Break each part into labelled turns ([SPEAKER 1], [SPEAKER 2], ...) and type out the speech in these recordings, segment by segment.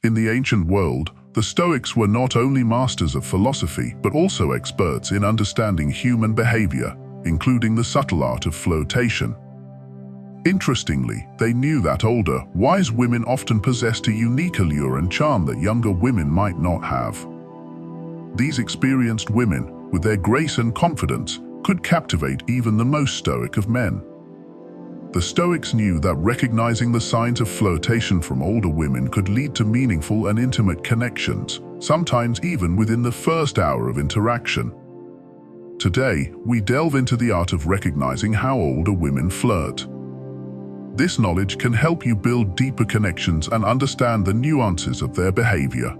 [SPEAKER 1] In the ancient world, the Stoics were not only masters of philosophy, but also experts in understanding human behavior, including the subtle art of flirtation. Interestingly, they knew that older, wise women often possessed a unique allure and charm that younger women might not have. These experienced women, with their grace and confidence, could captivate even the most stoic of men. The Stoics knew that recognizing the signs of flirtation from older women could lead to meaningful and intimate connections, sometimes even within the first hour of interaction. Today, we delve into the art of recognizing how older women flirt. This knowledge can help you build deeper connections and understand the nuances of their behavior.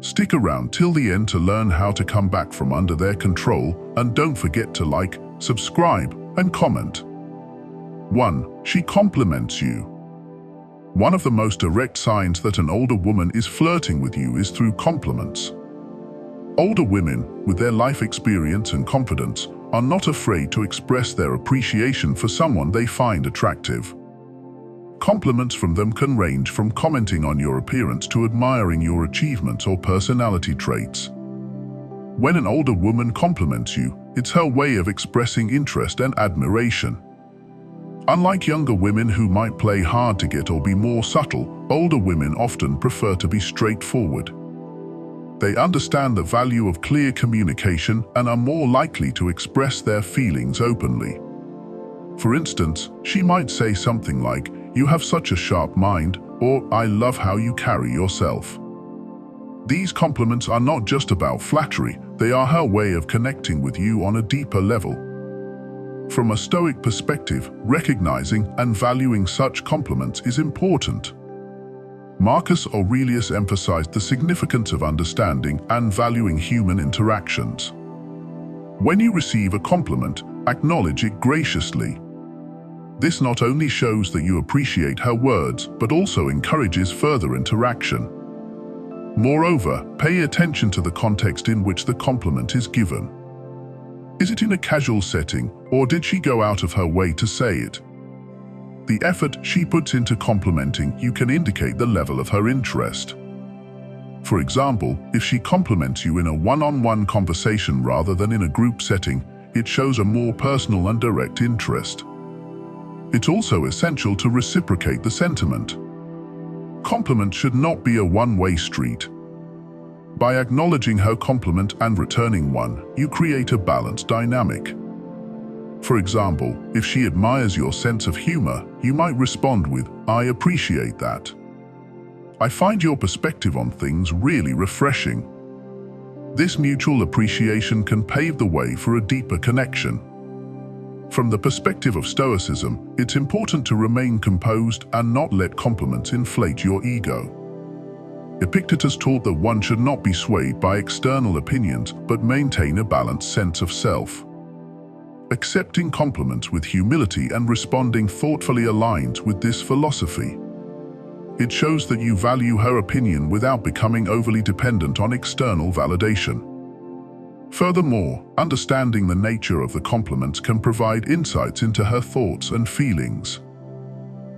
[SPEAKER 1] Stick around till the end to learn how to come back from under their control, and don't forget to like, subscribe, and comment. 1. She compliments you. One of the most direct signs that an older woman is flirting with you is through compliments. Older women, with their life experience and confidence, are not afraid to express their appreciation for someone they find attractive. Compliments from them can range from commenting on your appearance to admiring your achievements or personality traits. When an older woman compliments you, it's her way of expressing interest and admiration. Unlike younger women who might play hard to get or be more subtle, older women often prefer to be straightforward. They understand the value of clear communication and are more likely to express their feelings openly. For instance, she might say something like, "You have such a sharp mind," or "I love how you carry yourself." These compliments are not just about flattery, they are her way of connecting with you on a deeper level. From a Stoic perspective, recognizing and valuing such compliments is important. Marcus Aurelius emphasized the significance of understanding and valuing human interactions. When you receive a compliment, acknowledge it graciously. This not only shows that you appreciate her words, but also encourages further interaction. Moreover, pay attention to the context in which the compliment is given. Is it in a casual setting, or did she go out of her way to say it? The effort she puts into complimenting you can indicate the level of her interest. For example, if she compliments you in a one-on-one conversation rather than in a group setting, it shows a more personal and direct interest. It's also essential to reciprocate the sentiment. Compliments should not be a one-way street. By acknowledging her compliment and returning one, you create a balanced dynamic. For example, if she admires your sense of humor, you might respond with, "I appreciate that. I find your perspective on things really refreshing." This mutual appreciation can pave the way for a deeper connection. From the perspective of Stoicism, it's important to remain composed and not let compliments inflate your ego. Epictetus taught that one should not be swayed by external opinions, but maintain a balanced sense of self. Accepting compliments with humility and responding thoughtfully aligns with this philosophy. It shows that you value her opinion without becoming overly dependent on external validation. Furthermore, understanding the nature of the compliments can provide insights into her thoughts and feelings.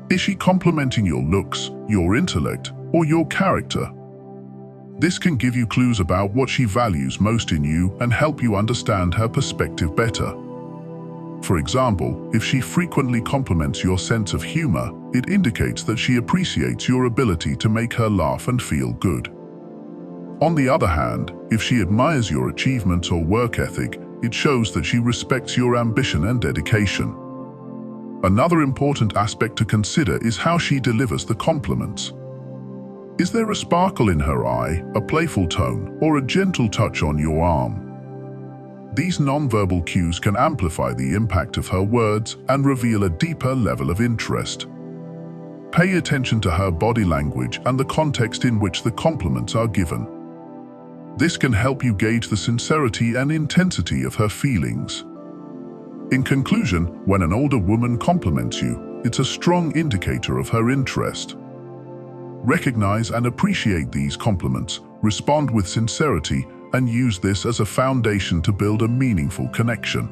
[SPEAKER 1] Is she complimenting your looks, your intellect, or your character? This can give you clues about what she values most in you and help you understand her perspective better. For example, if she frequently compliments your sense of humor, it indicates that she appreciates your ability to make her laugh and feel good. On the other hand, if she admires your achievements or work ethic, it shows that she respects your ambition and dedication. Another important aspect to consider is how she delivers the compliments. Is there a sparkle in her eye, a playful tone, or a gentle touch on your arm? These nonverbal cues can amplify the impact of her words and reveal a deeper level of interest. Pay attention to her body language and the context in which the compliments are given. This can help you gauge the sincerity and intensity of her feelings. In conclusion, when an older woman compliments you, it's a strong indicator of her interest. Recognize and appreciate these compliments, respond with sincerity, and use this as a foundation to build a meaningful connection.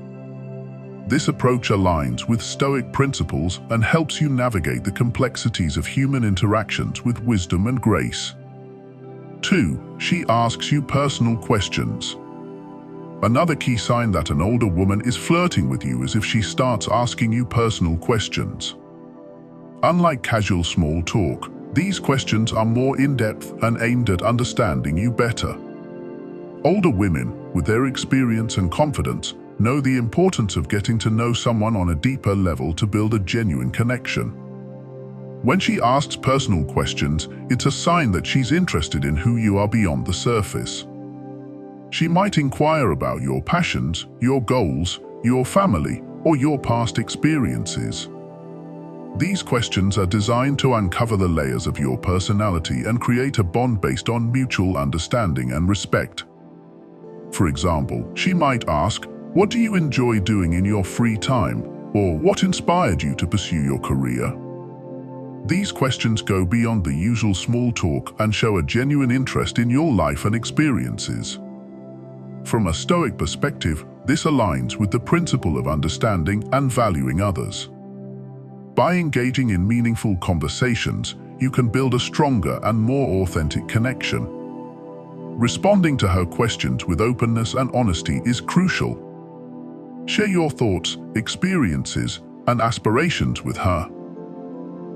[SPEAKER 1] This approach aligns with Stoic principles and helps you navigate the complexities of human interactions with wisdom and grace. 2. She asks you personal questions. Another key sign that an older woman is flirting with you is if she starts asking you personal questions. Unlike casual small talk, these questions are more in-depth and aimed at understanding you better. Older women, with their experience and confidence, know the importance of getting to know someone on a deeper level to build a genuine connection. When she asks personal questions, it's a sign that she's interested in who you are beyond the surface. She might inquire about your passions, your goals, your family, or your past experiences. These questions are designed to uncover the layers of your personality and create a bond based on mutual understanding and respect. For example, she might ask, "What do you enjoy doing in your free time?" or "What inspired you to pursue your career?" These questions go beyond the usual small talk and show a genuine interest in your life and experiences. From a Stoic perspective, this aligns with the principle of understanding and valuing others. By engaging in meaningful conversations, you can build a stronger and more authentic connection. Responding to her questions with openness and honesty is crucial. Share your thoughts, experiences, and aspirations with her.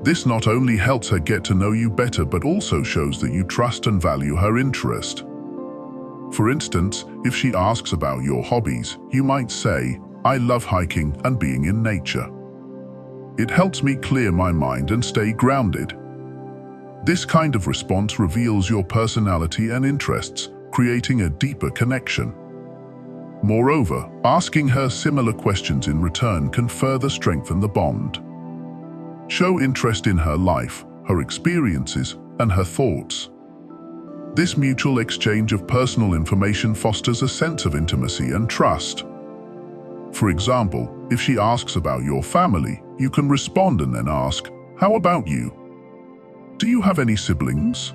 [SPEAKER 1] This not only helps her get to know you better but also shows that you trust and value her interest. For instance, if she asks about your hobbies, you might say, "I love hiking and being in nature. It helps me clear my mind and stay grounded." This kind of response reveals your personality and interests, creating a deeper connection. Moreover, asking her similar questions in return can further strengthen the bond. Show interest in her life, her experiences, and her thoughts. This mutual exchange of personal information fosters a sense of intimacy and trust. For example, if she asks about your family, you can respond and then ask, "How about you? Do you have any siblings?"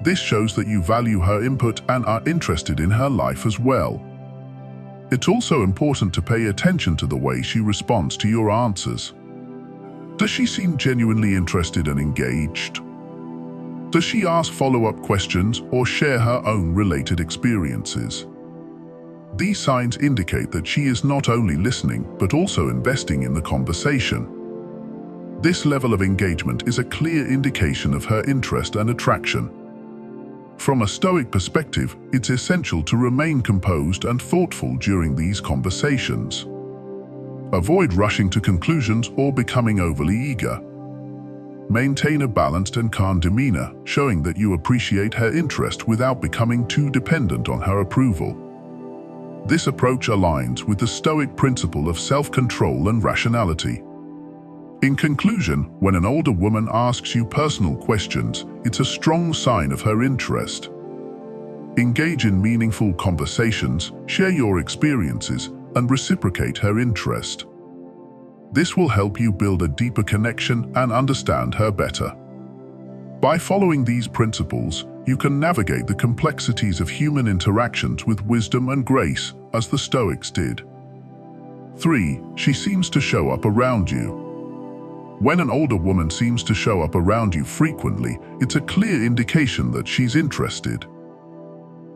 [SPEAKER 1] This shows that you value her input and are interested in her life as well. It's also important to pay attention to the way she responds to your answers. Does she seem genuinely interested and engaged? Does she ask follow-up questions or share her own related experiences? These signs indicate that she is not only listening but also investing in the conversation. This level of engagement is a clear indication of her interest and attraction. From a Stoic perspective, it's essential to remain composed and thoughtful during these conversations. Avoid rushing to conclusions or becoming overly eager. Maintain a balanced and calm demeanor, showing that you appreciate her interest without becoming too dependent on her approval. This approach aligns with the Stoic principle of self-control and rationality. In conclusion, when an older woman asks you personal questions, it's a strong sign of her interest. Engage in meaningful conversations, share your experiences, and reciprocate her interest. This will help you build a deeper connection and understand her better. By following these principles, you can navigate the complexities of human interactions with wisdom and grace, as the Stoics did. 3. She seems to show up around you. When an older woman seems to show up around you frequently, it's a clear indication that she's interested.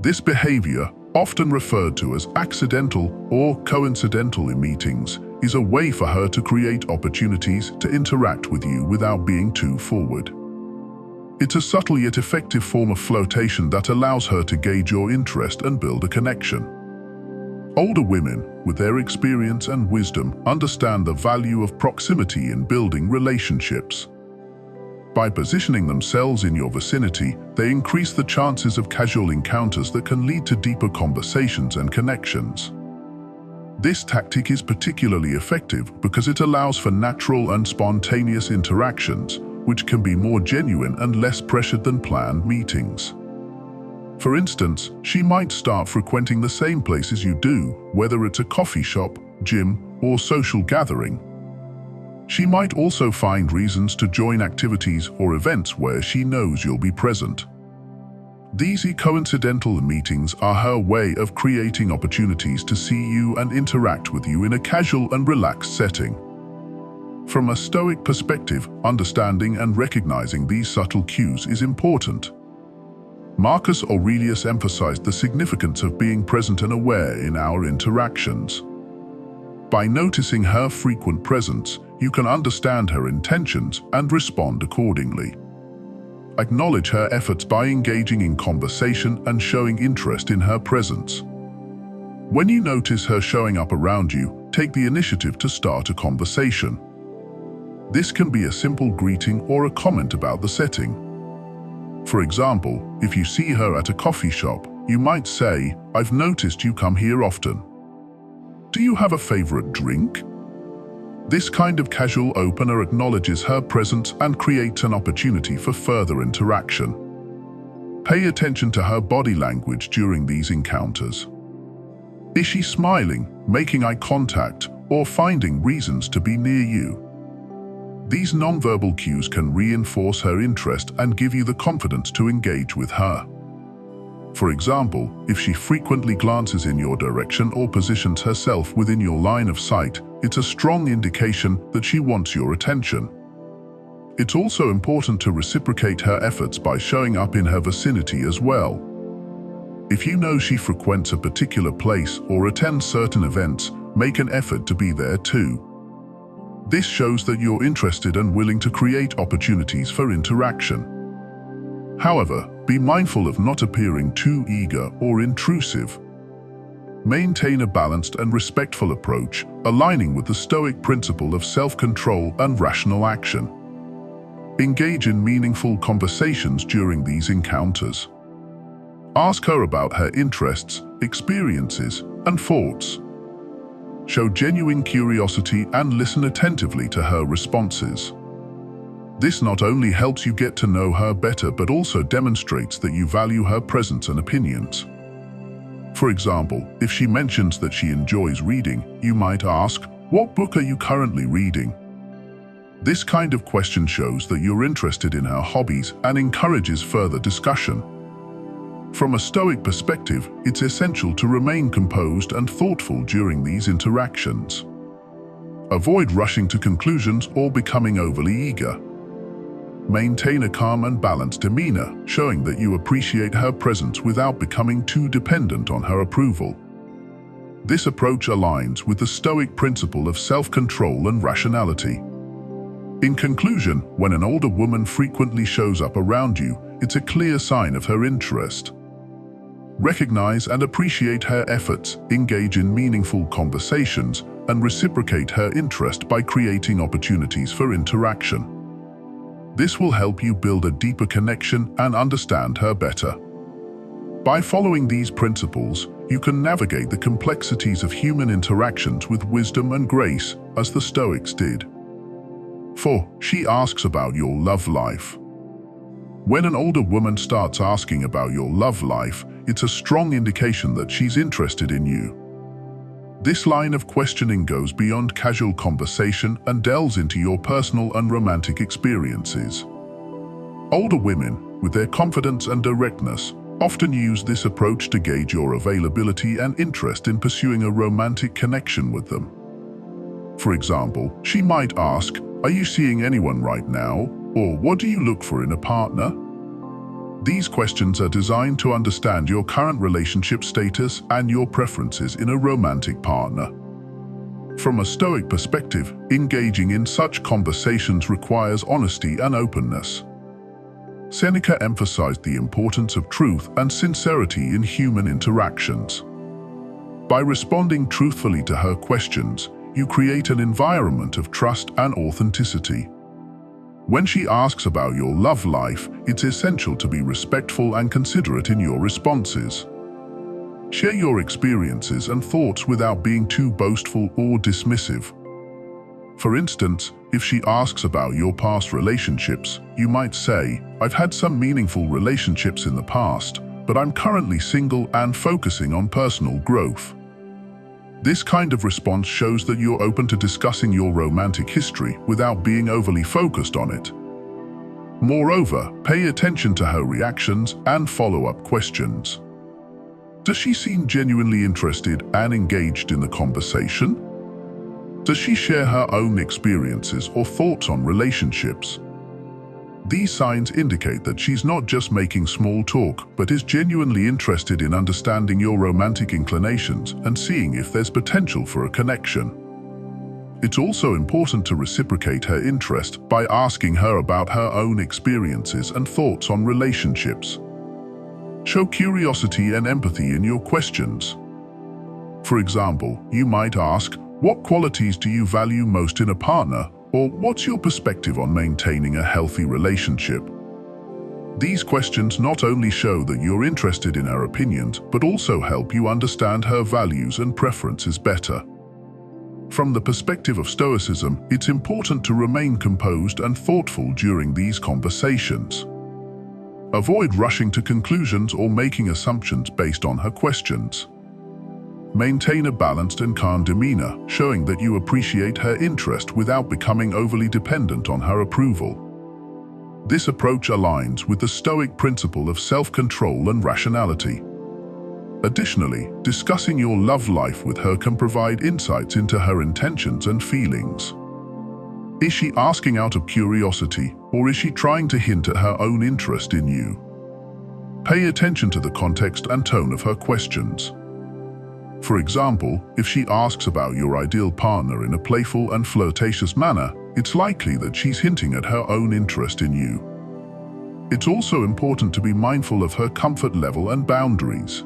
[SPEAKER 1] This behavior, often referred to as accidental or coincidental in meetings, is a way for her to create opportunities to interact with you without being too forward. It's a subtle yet effective form of flirtation that allows her to gauge your interest and build a connection. Older women, with their experience and wisdom, understand the value of proximity in building relationships. By positioning themselves in your vicinity, they increase the chances of casual encounters that can lead to deeper conversations and connections. This tactic is particularly effective because it allows for natural and spontaneous interactions, which can be more genuine and less pressured than planned meetings. For instance, she might start frequenting the same places you do, whether it's a coffee shop, gym, or social gathering. She might also find reasons to join activities or events where she knows you'll be present. These coincidental meetings are her way of creating opportunities to see you and interact with you in a casual and relaxed setting. From a Stoic perspective, understanding and recognizing these subtle cues is important. Marcus Aurelius emphasized the significance of being present and aware in our interactions. By noticing her frequent presence, you can understand her intentions and respond accordingly. Acknowledge her efforts by engaging in conversation and showing interest in her presence. When you notice her showing up around you, take the initiative to start a conversation. This can be a simple greeting or a comment about the setting. For example, if you see her at a coffee shop, you might say, "I've noticed you come here often. Do you have a favorite drink?" This kind of casual opener acknowledges her presence and creates an opportunity for further interaction. Pay attention to her body language during these encounters. Is she smiling, making eye contact, or finding reasons to be near you? These nonverbal cues can reinforce her interest and give you the confidence to engage with her. For example, if she frequently glances in your direction or positions herself within your line of sight, it's a strong indication that she wants your attention. It's also important to reciprocate her efforts by showing up in her vicinity as well. If you know she frequents a particular place or attends certain events, make an effort to be there too. This shows that you're interested and willing to create opportunities for interaction. However, be mindful of not appearing too eager or intrusive. Maintain a balanced and respectful approach, aligning with the Stoic principle of self-control and rational action. Engage in meaningful conversations during these encounters. Ask her about her interests, experiences, and thoughts. Show genuine curiosity and listen attentively to her responses. This not only helps you get to know her better but also demonstrates that you value her presence and opinions. For example, if she mentions that she enjoys reading, you might ask, "What book are you currently reading?" This kind of question shows that you're interested in her hobbies and encourages further discussion. From a Stoic perspective, it's essential to remain composed and thoughtful during these interactions. Avoid rushing to conclusions or becoming overly eager. Maintain a calm and balanced demeanor, showing that you appreciate her presence without becoming too dependent on her approval. This approach aligns with the Stoic principle of self-control and rationality. In conclusion, when an older woman frequently shows up around you, it's a clear sign of her interest. Recognize and appreciate her efforts, engage in meaningful conversations, and reciprocate her interest by creating opportunities for interaction. This will help you build a deeper connection and understand her better. By following these principles, you can navigate the complexities of human interactions with wisdom and grace, as the Stoics did. 4. She asks about your love life. When an older woman starts asking about your love life, it's a strong indication that she's interested in you. This line of questioning goes beyond casual conversation and delves into your personal and romantic experiences. Older women, with their confidence and directness, often use this approach to gauge your availability and interest in pursuing a romantic connection with them. For example, she might ask, "Are you seeing anyone right now?" Or, "What do you look for in a partner?" These questions are designed to understand your current relationship status and your preferences in a romantic partner. From a Stoic perspective, engaging in such conversations requires honesty and openness. Seneca emphasized the importance of truth and sincerity in human interactions. By responding truthfully to her questions, you create an environment of trust and authenticity. When she asks about your love life, it's essential to be respectful and considerate in your responses. Share your experiences and thoughts without being too boastful or dismissive. For instance, if she asks about your past relationships, you might say, "I've had some meaningful relationships in the past, but I'm currently single and focusing on personal growth." This kind of response shows that you're open to discussing your romantic history without being overly focused on it. Moreover, pay attention to her reactions and follow-up questions. Does she seem genuinely interested and engaged in the conversation? Does she share her own experiences or thoughts on relationships? These signs indicate that she's not just making small talk, but is genuinely interested in understanding your romantic inclinations and seeing if there's potential for a connection. It's also important to reciprocate her interest by asking her about her own experiences and thoughts on relationships. Show curiosity and empathy in your questions. For example, you might ask, "What qualities do you value most in a partner?" Or, "What's your perspective on maintaining a healthy relationship?" These questions not only show that you're interested in her opinions, but also help you understand her values and preferences better. From the perspective of Stoicism, it's important to remain composed and thoughtful during these conversations. Avoid rushing to conclusions or making assumptions based on her questions. Maintain a balanced and calm demeanor, showing that you appreciate her interest without becoming overly dependent on her approval. This approach aligns with the Stoic principle of self-control and rationality. Additionally, discussing your love life with her can provide insights into her intentions and feelings. Is she asking out of curiosity, or is she trying to hint at her own interest in you? Pay attention to the context and tone of her questions. For example, if she asks about your ideal partner in a playful and flirtatious manner, it's likely that she's hinting at her own interest in you. It's also important to be mindful of her comfort level and boundaries.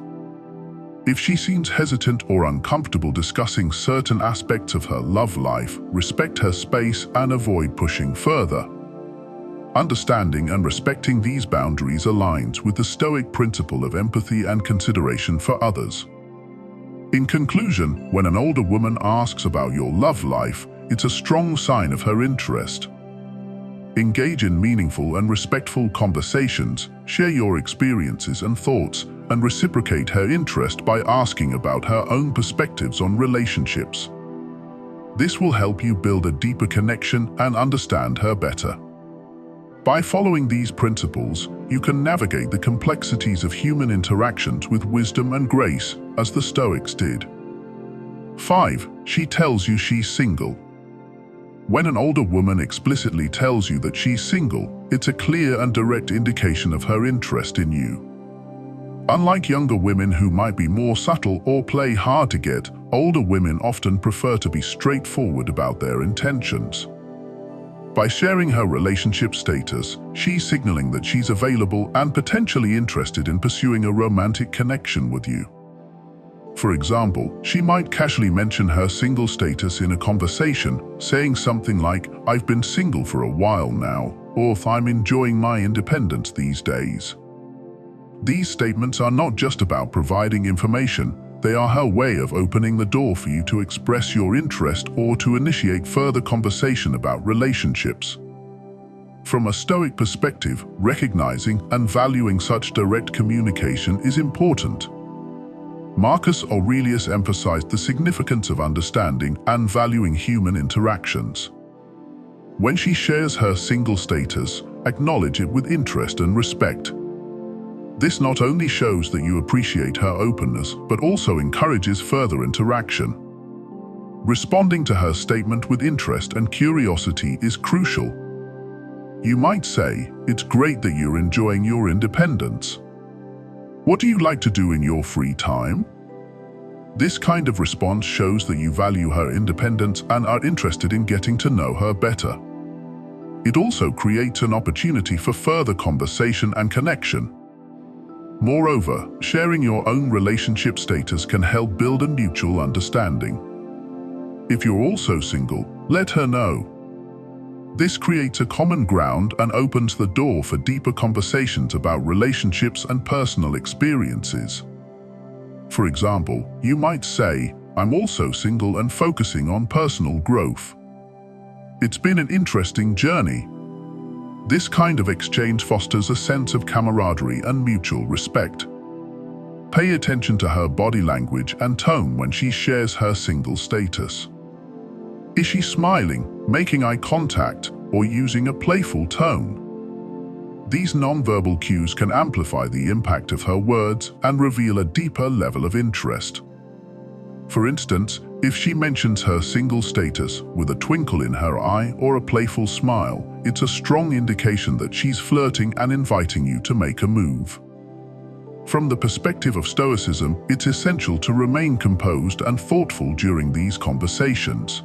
[SPEAKER 1] If she seems hesitant or uncomfortable discussing certain aspects of her love life, respect her space and avoid pushing further. Understanding and respecting these boundaries aligns with the Stoic principle of empathy and consideration for others. In conclusion, when an older woman asks about your love life, it's a strong sign of her interest. Engage in meaningful and respectful conversations, share your experiences and thoughts, and reciprocate her interest by asking about her own perspectives on relationships. This will help you build a deeper connection and understand her better. By following these principles, you can navigate the complexities of human interactions with wisdom and grace, as the Stoics did. 5. She tells you she's single. When an older woman explicitly tells you that she's single, it's a clear and direct indication of her interest in you. Unlike younger women who might be more subtle or play hard to get, older women often prefer to be straightforward about their intentions. By sharing her relationship status, she's signaling that she's available and potentially interested in pursuing a romantic connection with you. For example, she might casually mention her single status in a conversation, saying something like, "I've been single for a while now," or "I'm enjoying my independence these days." These statements are not just about providing information, they are her way of opening the door for you to express your interest or to initiate further conversation about relationships. From a Stoic perspective, recognizing and valuing such direct communication is important. Marcus Aurelius emphasized the significance of understanding and valuing human interactions. When she shares her single status, acknowledge it with interest and respect. This not only shows that you appreciate her openness, but also encourages further interaction. Responding to her statement with interest and curiosity is crucial. You might say, "It's great that you're enjoying your independence. What do you like to do in your free time?" This kind of response shows that you value her independence and are interested in getting to know her better. It also creates an opportunity for further conversation and connection. Moreover, sharing your own relationship status can help build a mutual understanding. If you're also single, let her know. This creates a common ground and opens the door for deeper conversations about relationships and personal experiences. For example, you might say, "I'm also single and focusing on personal growth. It's been an interesting journey." This kind of exchange fosters a sense of camaraderie and mutual respect. Pay attention to her body language and tone when she shares her single status. Is she smiling, making eye contact, or using a playful tone? These nonverbal cues can amplify the impact of her words and reveal a deeper level of interest. For instance, If she mentions her single status with a twinkle in her eye or a playful smile, it's a strong indication that she's flirting and inviting you to make a move. From the perspective of Stoicism, it's essential to remain composed and thoughtful during these conversations.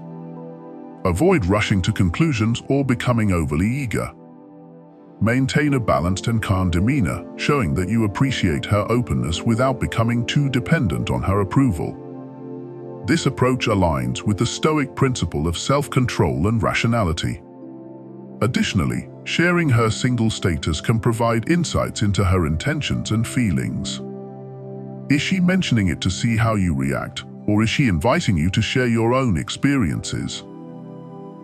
[SPEAKER 1] Avoid rushing to conclusions or becoming overly eager. Maintain a balanced and calm demeanor, showing that you appreciate her openness without becoming too dependent on her approval. This approach aligns with the Stoic principle of self-control and rationality. Additionally, sharing her single status can provide insights into her intentions and feelings. Is she mentioning it to see how you react, or is she inviting you to share your own experiences?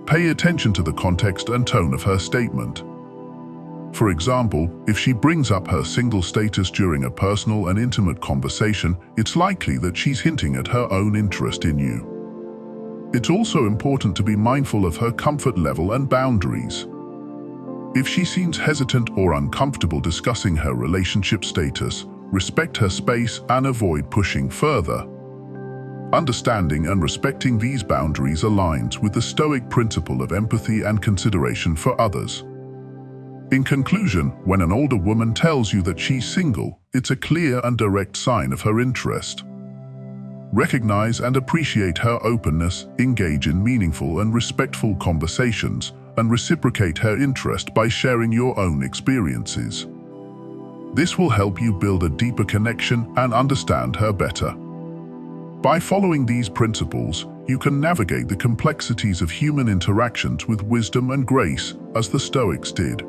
[SPEAKER 1] Pay attention to the context and tone of her statement. For example, if she brings up her single status during a personal and intimate conversation, it's likely that she's hinting at her own interest in you. It's also important to be mindful of her comfort level and boundaries. If she seems hesitant or uncomfortable discussing her relationship status, respect her space and avoid pushing further. Understanding and respecting these boundaries aligns with the Stoic principle of empathy and consideration for others. In conclusion, when an older woman tells you that she's single, it's a clear and direct sign of her interest. Recognize and appreciate her openness, engage in meaningful and respectful conversations, and reciprocate her interest by sharing your own experiences. This will help you build a deeper connection and understand her better. By following these principles, you can navigate the complexities of human interactions with wisdom and grace, as the Stoics did.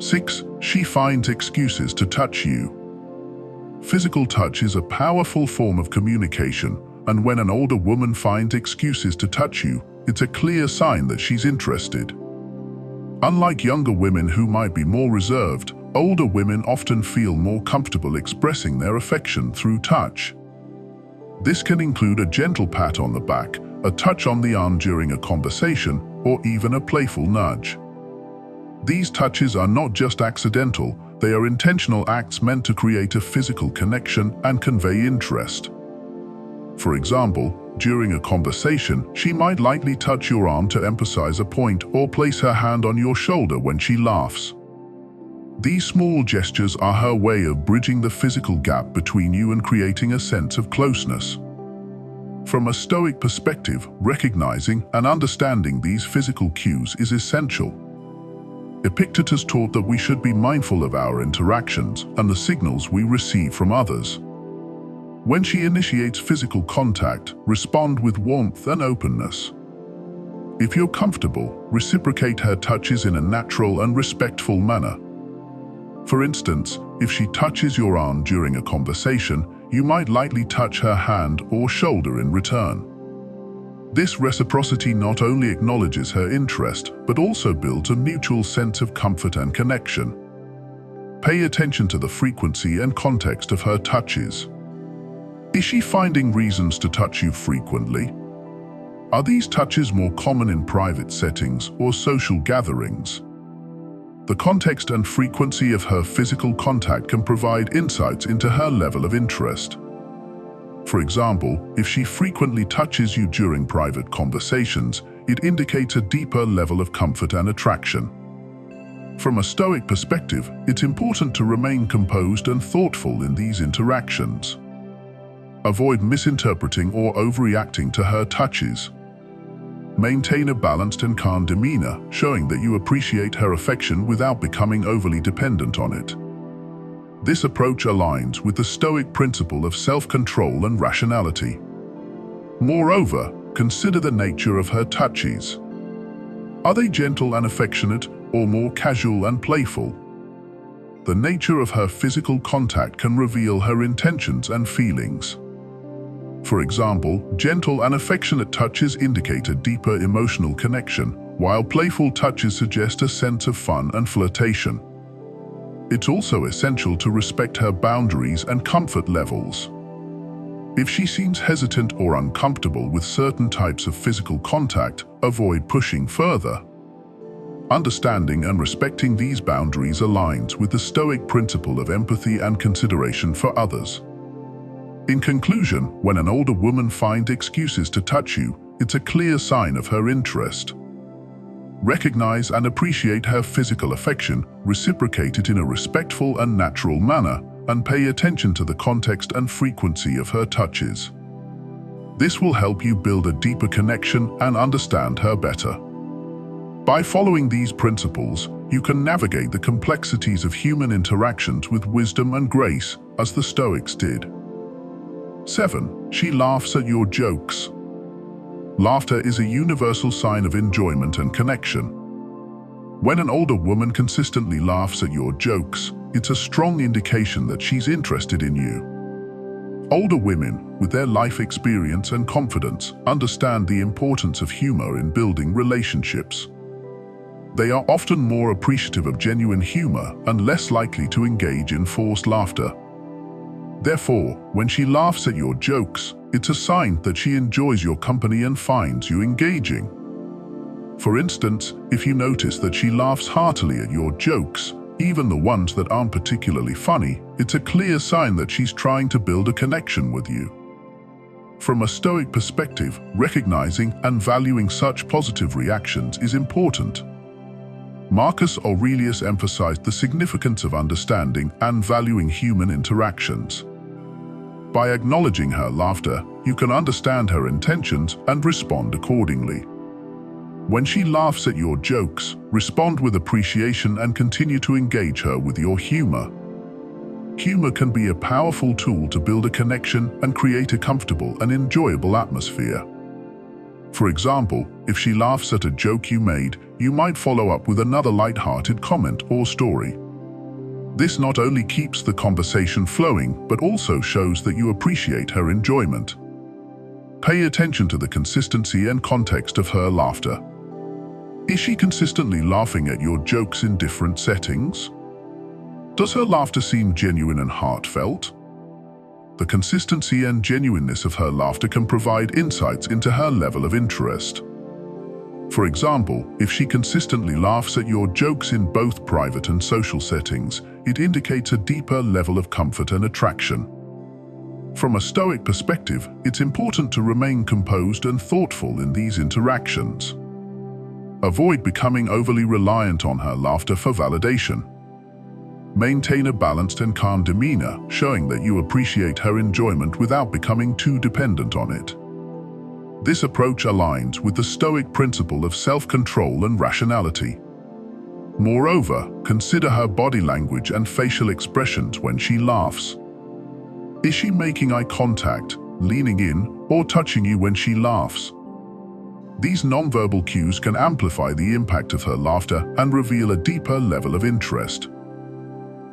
[SPEAKER 1] 6. She finds excuses to touch you. Physical touch is a powerful form of communication, and when an older woman finds excuses to touch you, it's a clear sign that she's interested. Unlike younger women who might be more reserved, older women often feel more comfortable expressing their affection through touch. This can include a gentle pat on the back, a touch on the arm during a conversation, or even a playful nudge. These touches are not just accidental, they are intentional acts meant to create a physical connection and convey interest. For example, during a conversation, she might lightly touch your arm to emphasize a point or place her hand on your shoulder when she laughs. These small gestures are her way of bridging the physical gap between you and creating a sense of closeness. From a Stoic perspective, recognizing and understanding these physical cues is essential. Epictetus taught that we should be mindful of our interactions and the signals we receive from others. When she initiates physical contact, respond with warmth and openness. If you're comfortable, reciprocate her touches in a natural and respectful manner. For instance, if she touches your arm during a conversation, you might lightly touch her hand or shoulder in return. This reciprocity not only acknowledges her interest, but also builds a mutual sense of comfort and connection. Pay attention to the frequency and context of her touches. Is she finding reasons to touch you frequently? Are these touches more common in private settings or social gatherings? The context and frequency of her physical contact can provide insights into her level of interest. For example, if she frequently touches you during private conversations, it indicates a deeper level of comfort and attraction. From a Stoic perspective, it's important to remain composed and thoughtful in these interactions. Avoid misinterpreting or overreacting to her touches. Maintain a balanced and calm demeanor, showing that you appreciate her affection without becoming overly dependent on it. This approach aligns with the Stoic principle of self-control and rationality. Moreover, consider the nature of her touches. Are they gentle and affectionate, or more casual and playful? The nature of her physical contact can reveal her intentions and feelings. For example, gentle and affectionate touches indicate a deeper emotional connection, while playful touches suggest a sense of fun and flirtation. It's also essential to respect her boundaries and comfort levels. If she seems hesitant or uncomfortable with certain types of physical contact, avoid pushing further. Understanding and respecting these boundaries aligns with the Stoic principle of empathy and consideration for others. In conclusion, when an older woman finds excuses to touch you, it's a clear sign of her interest. Recognize and appreciate her physical affection, reciprocate it in a respectful and natural manner, and pay attention to the context and frequency of her touches. This will help you build a deeper connection and understand her better. By following these principles, you can navigate the complexities of human interactions with wisdom and grace, as the Stoics did. 7. She laughs at your jokes. Laughter is a universal sign of enjoyment and connection. When an older woman consistently laughs at your jokes, it's a strong indication that she's interested in you. Older women, with their life experience and confidence, understand the importance of humor in building relationships. They are often more appreciative of genuine humor and less likely to engage in forced laughter. Therefore, when she laughs at your jokes, it's a sign that she enjoys your company and finds you engaging. For instance, if you notice that she laughs heartily at your jokes, even the ones that aren't particularly funny, it's a clear sign that she's trying to build a connection with you. From a Stoic perspective, recognizing and valuing such positive reactions is important. Marcus Aurelius emphasized the significance of understanding and valuing human interactions. By acknowledging her laughter, you can understand her intentions and respond accordingly. When she laughs at your jokes, respond with appreciation and continue to engage her with your humor. Humor can be a powerful tool to build a connection and create a comfortable and enjoyable atmosphere. For example, if she laughs at a joke you made, you might follow up with another light-hearted comment or story. This not only keeps the conversation flowing, but also shows that you appreciate her enjoyment. Pay attention to the consistency and context of her laughter. Is she consistently laughing at your jokes in different settings? Does her laughter seem genuine and heartfelt? The consistency and genuineness of her laughter can provide insights into her level of interest. For example, if she consistently laughs at your jokes in both private and social settings, it indicates a deeper level of comfort and attraction. From a Stoic perspective, it's important to remain composed and thoughtful in these interactions. Avoid becoming overly reliant on her laughter for validation. Maintain a balanced and calm demeanor, showing that you appreciate her enjoyment without becoming too dependent on it. This approach aligns with the Stoic principle of self-control and rationality. Moreover, consider her body language and facial expressions when she laughs. Is she making eye contact, leaning in, or touching you when she laughs? These nonverbal cues can amplify the impact of her laughter and reveal a deeper level of interest.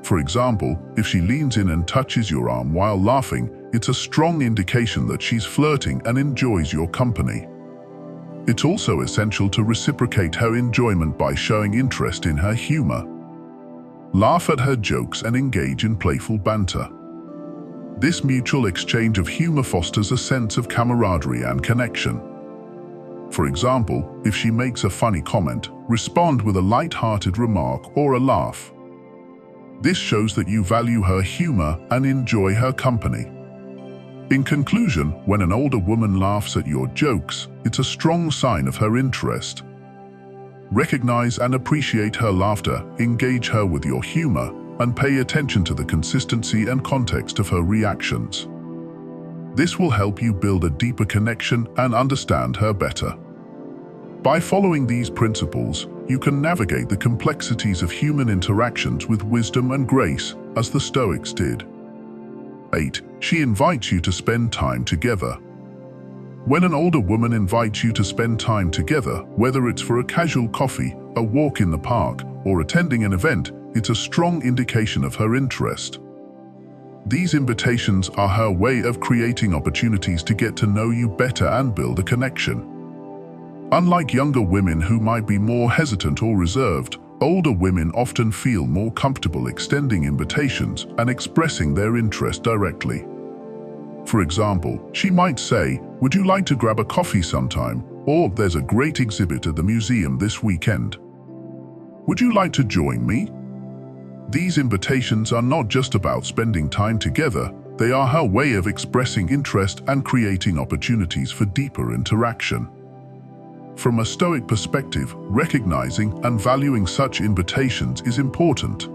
[SPEAKER 1] For example, if she leans in and touches your arm while laughing, it's a strong indication that she's flirting and enjoys your company. It's also essential to reciprocate her enjoyment by showing interest in her humor. Laugh at her jokes and engage in playful banter. This mutual exchange of humor fosters a sense of camaraderie and connection. For example, if she makes a funny comment, respond with a light-hearted remark or a laugh. This shows that you value her humor and enjoy her company. In conclusion, when an older woman laughs at your jokes, it's a strong sign of her interest. Recognize and appreciate her laughter, engage her with your humor, and pay attention to the consistency and context of her reactions. This will help you build a deeper connection and understand her better. By following these principles, you can navigate the complexities of human interactions with wisdom and grace, as the Stoics did. 8. She invites you to spend time together. When an older woman invites you to spend time together, whether it's for a casual coffee, a walk in the park, or attending an event, it's a strong indication of her interest. These invitations are her way of creating opportunities to get to know you better and build a connection. Unlike younger women who might be more hesitant or reserved, older women often feel more comfortable extending invitations and expressing their interest directly. For example, she might say, "Would you like to grab a coffee sometime?" Or, "There's a great exhibit at the museum this weekend. Would you like to join me?" These invitations are not just about spending time together, They are her way of expressing interest and creating opportunities for deeper interaction. From a Stoic perspective, recognizing and valuing such invitations is important.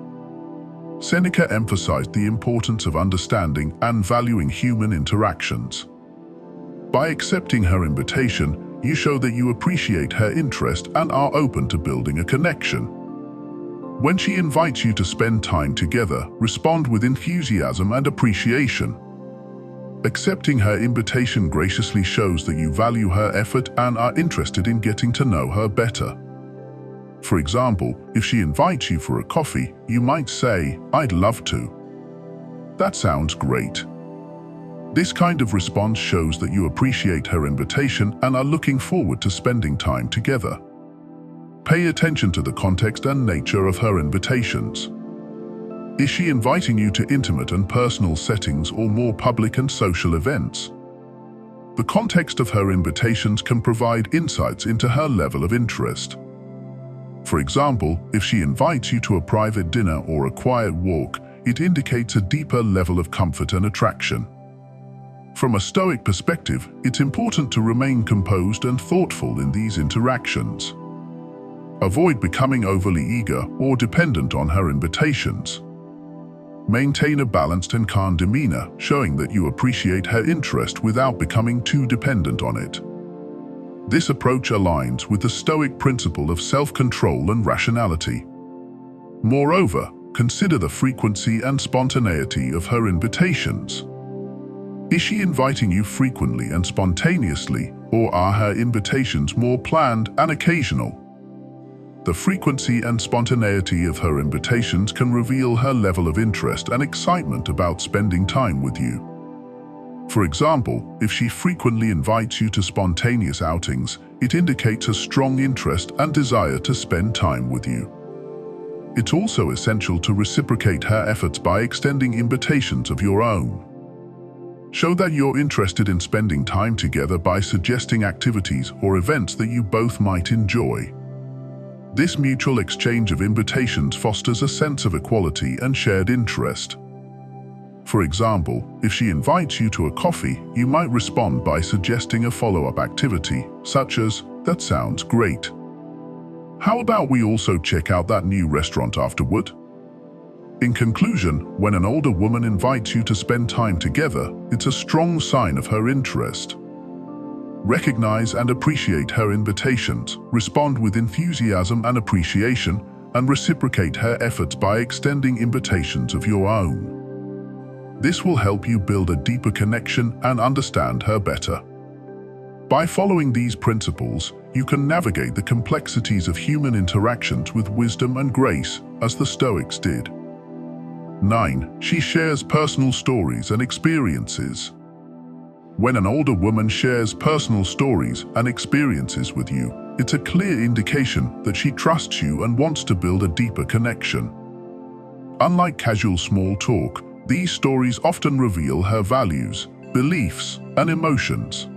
[SPEAKER 1] Seneca emphasized the importance of understanding and valuing human interactions. By accepting her invitation, you show that you appreciate her interest and are open to building a connection. When she invites you to spend time together, respond with enthusiasm and appreciation. Accepting her invitation graciously shows that you value her effort and are interested in getting to know her better. For example, if she invites you for a coffee, you might say, "I'd love to." That sounds great. This kind of response shows that you appreciate her invitation and are looking forward to spending time together. Pay attention to the context and nature of her invitations. Is she inviting you to intimate and personal settings or more public and social events? The context of her invitations can provide insights into her level of interest. For example, if she invites you to a private dinner or a quiet walk, it indicates a deeper level of comfort and attraction. From a Stoic perspective, it's important to remain composed and thoughtful in these interactions. Avoid becoming overly eager or dependent on her invitations. Maintain a balanced and calm demeanor, showing that you appreciate her interest without becoming too dependent on it. This approach aligns with the Stoic principle of self-control and rationality. Moreover, consider the frequency and spontaneity of her invitations. Is she inviting you frequently and spontaneously, or are her invitations more planned and occasional? The frequency and spontaneity of her invitations can reveal her level of interest and excitement about spending time with you. For example, if she frequently invites you to spontaneous outings, it indicates a strong interest and desire to spend time with you. It's also essential to reciprocate her efforts by extending invitations of your own. Show that you're interested in spending time together by suggesting activities or events that you both might enjoy. This mutual exchange of invitations fosters a sense of equality and shared interest. For example, if she invites you to a coffee, you might respond by suggesting a follow-up activity, such as, "That sounds great. How about we also check out that new restaurant afterward?" In conclusion, when an older woman invites you to spend time together, it's a strong sign of her interest. Recognize and appreciate her invitations, respond with enthusiasm and appreciation, and reciprocate her efforts by extending invitations of your own. This will help you build a deeper connection and understand her better. By following these principles, you can navigate the complexities of human interactions with wisdom and grace, as the Stoics did. 9. She shares personal stories and experiences. When an older woman shares personal stories and experiences with you, it's a clear indication that she trusts you and wants to build a deeper connection. Unlike casual small talk, these stories often reveal her values, beliefs, and emotions.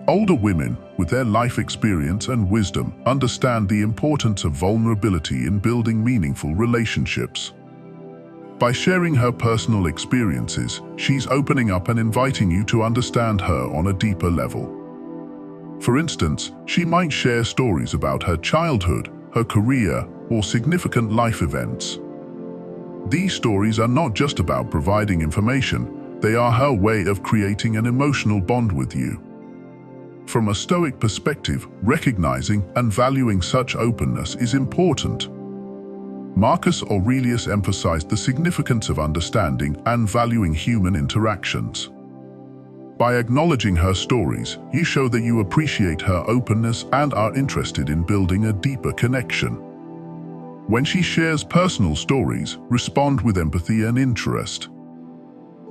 [SPEAKER 1] Older women, with their life experience and wisdom, understand the importance of vulnerability in building meaningful relationships. By sharing her personal experiences, she's opening up and inviting you to understand her on a deeper level. For instance, she might share stories about her childhood, her career, or significant life events. These stories are not just about providing information, they are her way of creating an emotional bond with you. From a Stoic perspective, recognizing and valuing such openness is important. Marcus Aurelius emphasized the significance of understanding and valuing human interactions. By acknowledging her stories, you show that you appreciate her openness and are interested in building a deeper connection. When she shares personal stories, respond with empathy and interest.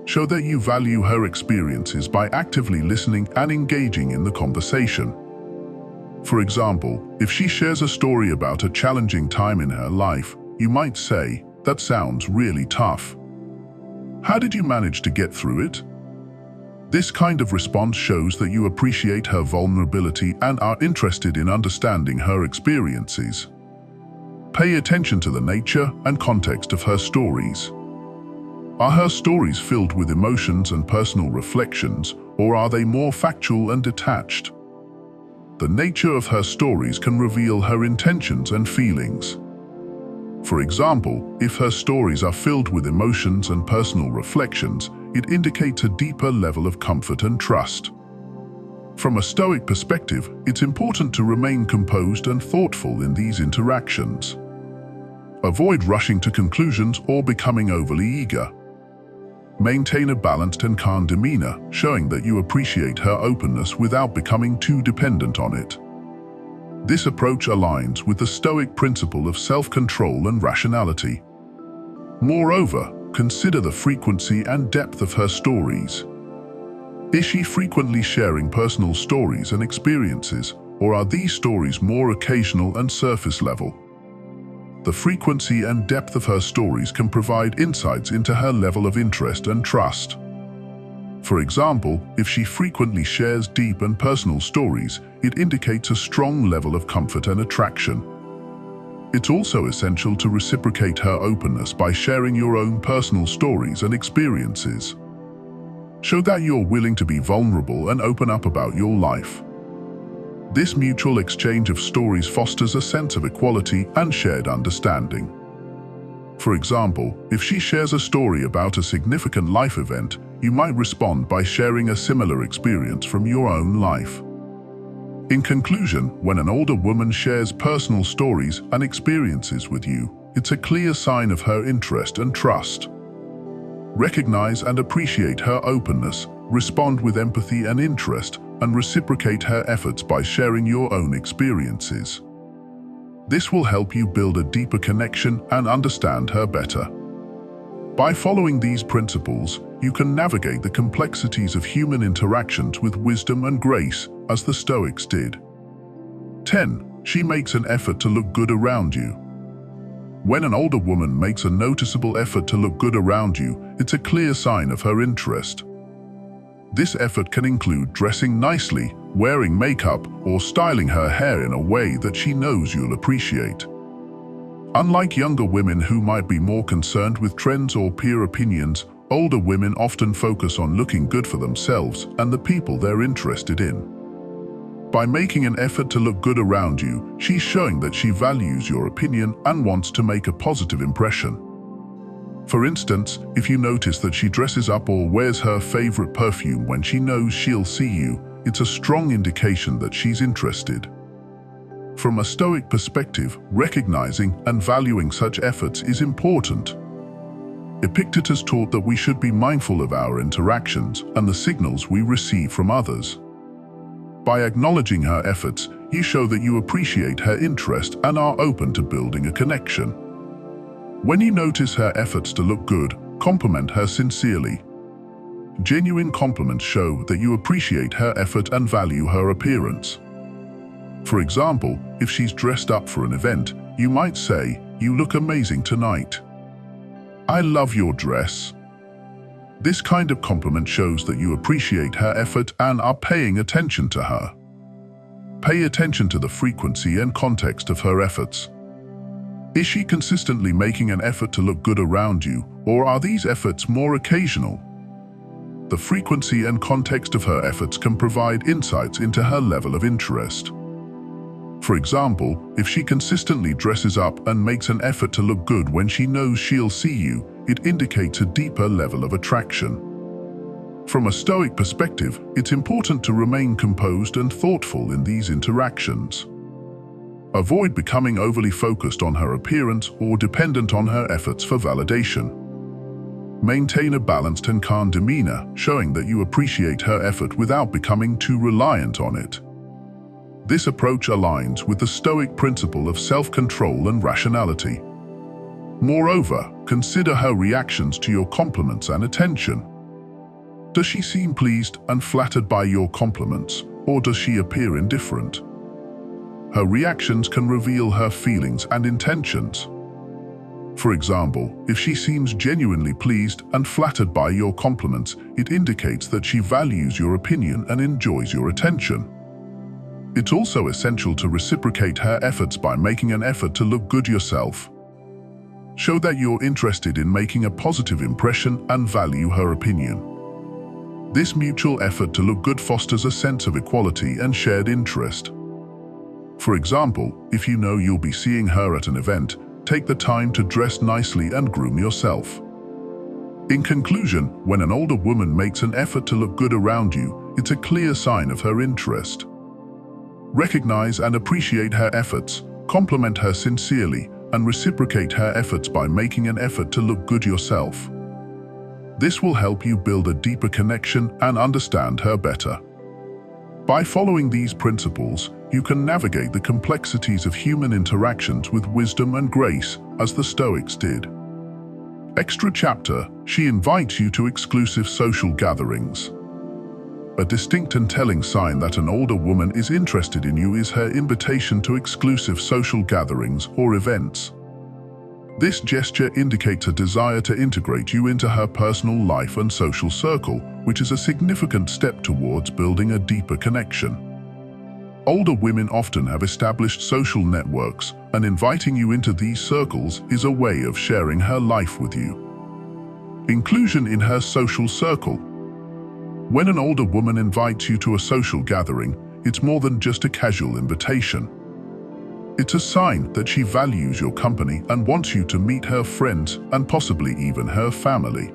[SPEAKER 1] Show that you value her experiences by actively listening and engaging in the conversation. For example, if she shares a story about a challenging time in her life, you might say, "That sounds really tough. How did you manage to get through it?" This kind of response shows that you appreciate her vulnerability and are interested in understanding her experiences. Pay attention to the nature and context of her stories. Are her stories filled with emotions and personal reflections, or are they more factual and detached? The nature of her stories can reveal her intentions and feelings. For example, if her stories are filled with emotions and personal reflections, it indicates a deeper level of comfort and trust. From a Stoic perspective, it's important to remain composed and thoughtful in these interactions. Avoid rushing to conclusions or becoming overly eager. Maintain a balanced and calm demeanor, showing that you appreciate her openness without becoming too dependent on it. This approach aligns with the Stoic principle of self-control and rationality. Moreover, consider the frequency and depth of her stories. Is she frequently sharing personal stories and experiences, or are these stories more occasional and surface level? The frequency and depth of her stories can provide insights into her level of interest and trust. For example, if she frequently shares deep and personal stories, it indicates a strong level of comfort and attraction. It's also essential to reciprocate her openness by sharing your own personal stories and experiences. Show that you're willing to be vulnerable and open up about your life. This mutual exchange of stories fosters a sense of equality and shared understanding. For example, if she shares a story about a significant life event, you might respond by sharing a similar experience from your own life. In conclusion, when an older woman shares personal stories and experiences with you, it's a clear sign of her interest and trust. Recognize and appreciate her openness, respond with empathy and interest, and reciprocate her efforts by sharing your own experiences. This will help you build a deeper connection and understand her better. By following these principles, you can navigate the complexities of human interactions with wisdom and grace, as the Stoics did. 10. She makes an effort to look good around you. When an older woman makes a noticeable effort to look good around you, it's a clear sign of her interest. This effort can include dressing nicely, wearing makeup, or styling her hair in a way that she knows you'll appreciate. Unlike younger women who might be more concerned with trends or peer opinions, older women often focus on looking good for themselves and the people they're interested in. By making an effort to look good around you, she's showing that she values your opinion and wants to make a positive impression. For instance, if you notice that she dresses up or wears her favorite perfume when she knows she'll see you, it's a strong indication that she's interested. From a Stoic perspective, recognizing and valuing such efforts is important. Epictetus taught that we should be mindful of our interactions and the signals we receive from others. By acknowledging her efforts, you show that you appreciate her interest and are open to building a connection. When you notice her efforts to look good, compliment her sincerely. Genuine compliments show that you appreciate her effort and value her appearance. For example, if she's dressed up for an event, you might say, "You look amazing tonight. I love your dress." This kind of compliment shows that you appreciate her effort and are paying attention to her. Pay attention to the frequency and context of her efforts. Is she consistently making an effort to look good around you, or are these efforts more occasional? The frequency and context of her efforts can provide insights into her level of interest. For example, if she consistently dresses up and makes an effort to look good when she knows she'll see you, it indicates a deeper level of attraction. From a Stoic perspective, it's important to remain composed and thoughtful in these interactions. Avoid becoming overly focused on her appearance or dependent on her efforts for validation. Maintain a balanced and calm demeanor, showing that you appreciate her effort without becoming too reliant on it. This approach aligns with the Stoic principle of self-control and rationality. Moreover, consider her reactions to your compliments and attention. Does she seem pleased and flattered by your compliments, or does she appear indifferent? Her reactions can reveal her feelings and intentions. For example, if she seems genuinely pleased and flattered by your compliments, it indicates that she values your opinion and enjoys your attention. It's also essential to reciprocate her efforts by making an effort to look good yourself. Show that you're interested in making a positive impression and value her opinion. This mutual effort to look good fosters a sense of equality and shared interest. For example, if you know you'll be seeing her at an event, take the time to dress nicely and groom yourself. In conclusion, when an older woman makes an effort to look good around you, it's a clear sign of her interest. Recognize and appreciate her efforts, compliment her sincerely, and reciprocate her efforts by making an effort to look good yourself. This will help you build a deeper connection and understand her better. By following these principles, you can navigate the complexities of human interactions with wisdom and grace, as the Stoics did. Extra chapter, she invites you to exclusive social gatherings. A distinct and telling sign that an older woman is interested in you is her invitation to exclusive social gatherings or events. This gesture indicates a desire to integrate you into her personal life and social circle, which is a significant step towards building a deeper connection. Older women often have established social networks, and inviting you into these circles is a way of sharing her life with you. Inclusion in her social circle. When an older woman invites you to a social gathering, it's more than just a casual invitation. It's a sign that she values your company and wants you to meet her friends and possibly even her family.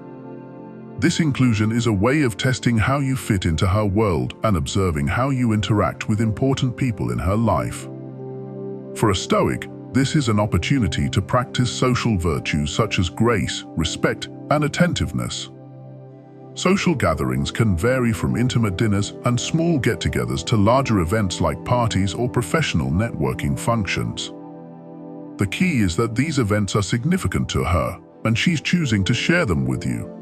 [SPEAKER 1] This inclusion is a way of testing how you fit into her world and observing how you interact with important people in her life. For a Stoic, this is an opportunity to practice social virtues such as grace, respect, and attentiveness. Social gatherings can vary from intimate dinners and small get-togethers to larger events like parties or professional networking functions. The key is that these events are significant to her, and she's choosing to share them with you.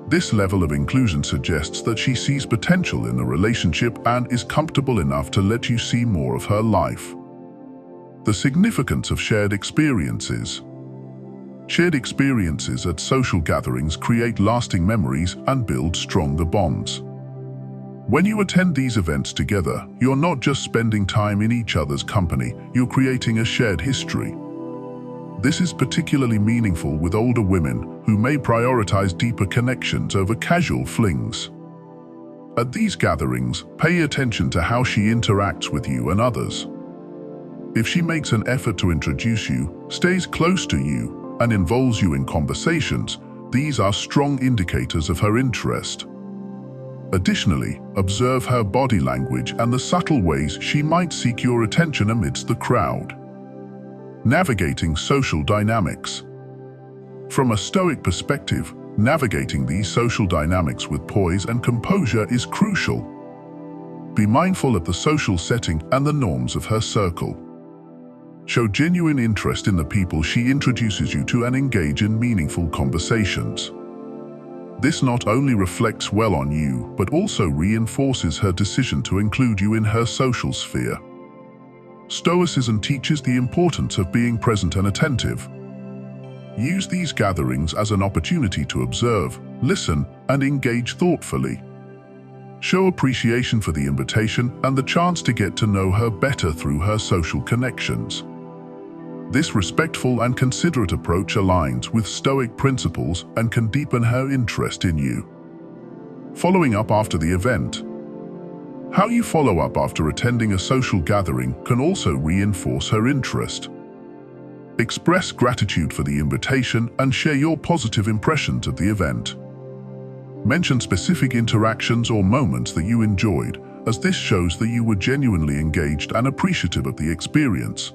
[SPEAKER 1] This level of inclusion suggests that she sees potential in the relationship and is comfortable enough to let you see more of her life. The significance of shared experiences. Shared experiences at social gatherings create lasting memories and build stronger bonds. When you attend these events together, you're not just spending time in each other's company, you're creating a shared history. This is particularly meaningful with older women who may prioritize deeper connections over casual flings. At these gatherings, pay attention to how she interacts with you and others. If she makes an effort to introduce you, stays close to you, and involves you in conversations, these are strong indicators of her interest. Additionally, observe her body language and the subtle ways she might seek your attention amidst the crowd. Navigating social dynamics. From a Stoic perspective, navigating these social dynamics with poise and composure is crucial. Be mindful of the social setting and the norms of her circle. Show genuine interest in the people she introduces you to and engage in meaningful conversations. This not only reflects well on you, but also reinforces her decision to include you in her social sphere. Stoicism teaches the importance of being present and attentive. Use these gatherings as an opportunity to observe, listen, and engage thoughtfully. Show appreciation for the invitation and the chance to get to know her better through her social connections. This respectful and considerate approach aligns with Stoic principles and can deepen her interest in you. Following up after the event. How you follow up after attending a social gathering can also reinforce her interest. Express gratitude for the invitation and share your positive impressions of the event. Mention specific interactions or moments that you enjoyed, as this shows that you were genuinely engaged and appreciative of the experience.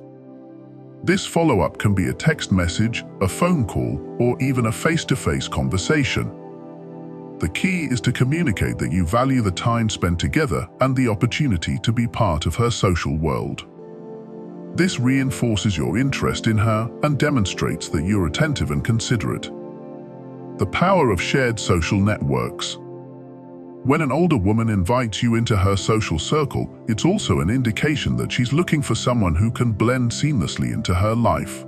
[SPEAKER 1] This follow-up can be a text message, a phone call, or even a face-to-face conversation. The key is to communicate that you value the time spent together and the opportunity to be part of her social world. This reinforces your interest in her and demonstrates that you're attentive and considerate. The power of shared social networks. When an older woman invites you into her social circle, it's also an indication that she's looking for someone who can blend seamlessly into her life.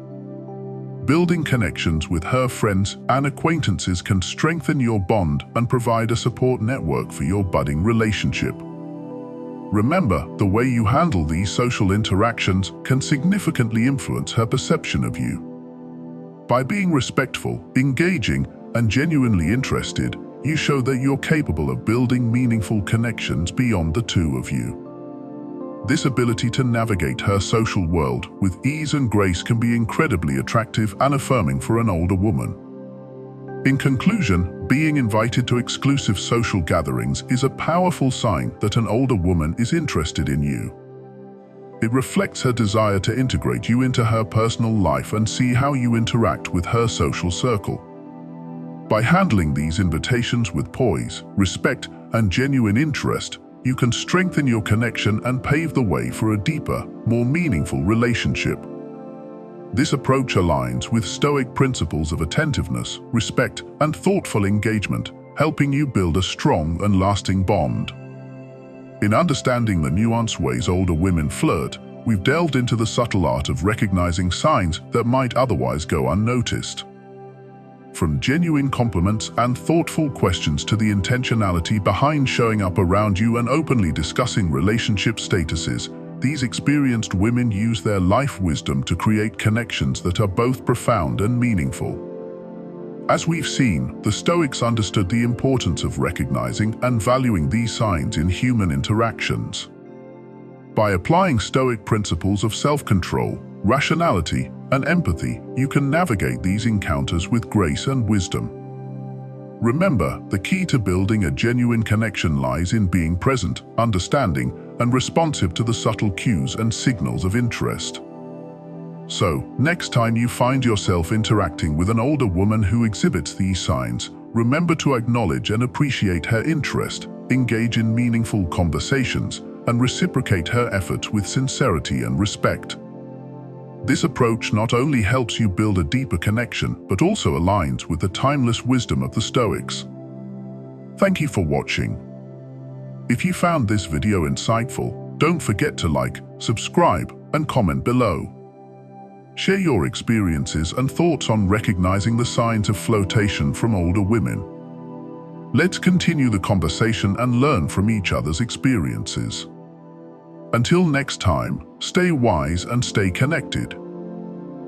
[SPEAKER 1] Building connections with her friends and acquaintances can strengthen your bond and provide a support network for your budding relationship. Remember, the way you handle these social interactions can significantly influence her perception of you. By being respectful, engaging, and genuinely interested, you show that you're capable of building meaningful connections beyond the two of you. This ability to navigate her social world with ease and grace can be incredibly attractive and affirming for an older woman. In conclusion, being invited to exclusive social gatherings is a powerful sign that an older woman is interested in you. It reflects her desire to integrate you into her personal life and see how you interact with her social circle. By handling these invitations with poise, respect, and genuine interest, you can strengthen your connection and pave the way for a deeper, more meaningful relationship. This approach aligns with Stoic principles of attentiveness, respect, and thoughtful engagement, helping you build a strong and lasting bond. In understanding the nuanced ways older women flirt, we've delved into the subtle art of recognizing signs that might otherwise go unnoticed. From genuine compliments and thoughtful questions to the intentionality behind showing up around you and openly discussing relationship statuses, these experienced women use their life wisdom to create connections that are both profound and meaningful. As we've seen, the Stoics understood the importance of recognizing and valuing these signs in human interactions. By applying Stoic principles of self-control, rationality, and empathy, you can navigate these encounters with grace and wisdom. Remember, the key to building a genuine connection lies in being present, understanding, and responsive to the subtle cues and signals of interest. So, next time you find yourself interacting with an older woman who exhibits these signs, remember to acknowledge and appreciate her interest, engage in meaningful conversations, and reciprocate her efforts with sincerity and respect. This approach not only helps you build a deeper connection, but also aligns with the timeless wisdom of the Stoics. Thank you for watching. If you found this video insightful, don't forget to like, subscribe, and comment below. Share your experiences and thoughts on recognizing the signs of flirtation from older women. Let's continue the conversation and learn from each other's experiences. Until next time, stay wise and stay connected.